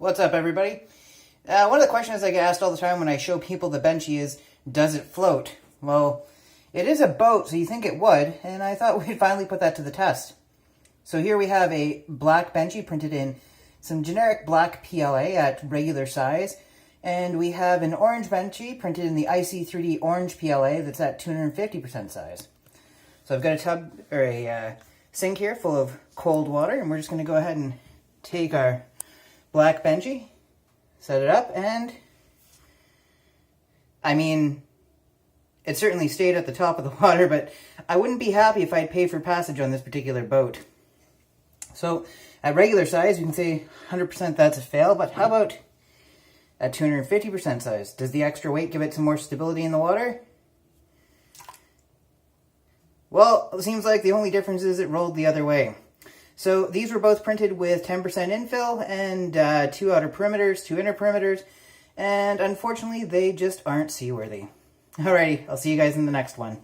What's up, everybody? One of the questions I get asked all the time when I show people the Benchy is, does it float? Well, it is a boat, so you think it would, and I thought we'd finally put that to the test. So here we have a black Benchy printed in some generic black PLA at regular size, and we have an orange Benchy printed in the Icy 3D orange PLA that's at 250% size. So I've got a tub, or a sink here full of cold water, and we're just going to go ahead and take our black Benchy, set it up, and I mean, it certainly stayed at the top of the water, but I wouldn't be happy if I'd pay for passage on this particular boat. So at regular size, you can say 100% that's a fail, but how about at 250% size? Does the extra weight give it some more stability in the water? Well, it seems like the only difference is it rolled the other way. So these were both printed with 10% infill and 2 outer perimeters, 2 inner perimeters, and unfortunately they just aren't seaworthy. Alrighty, I'll see you guys in the next one.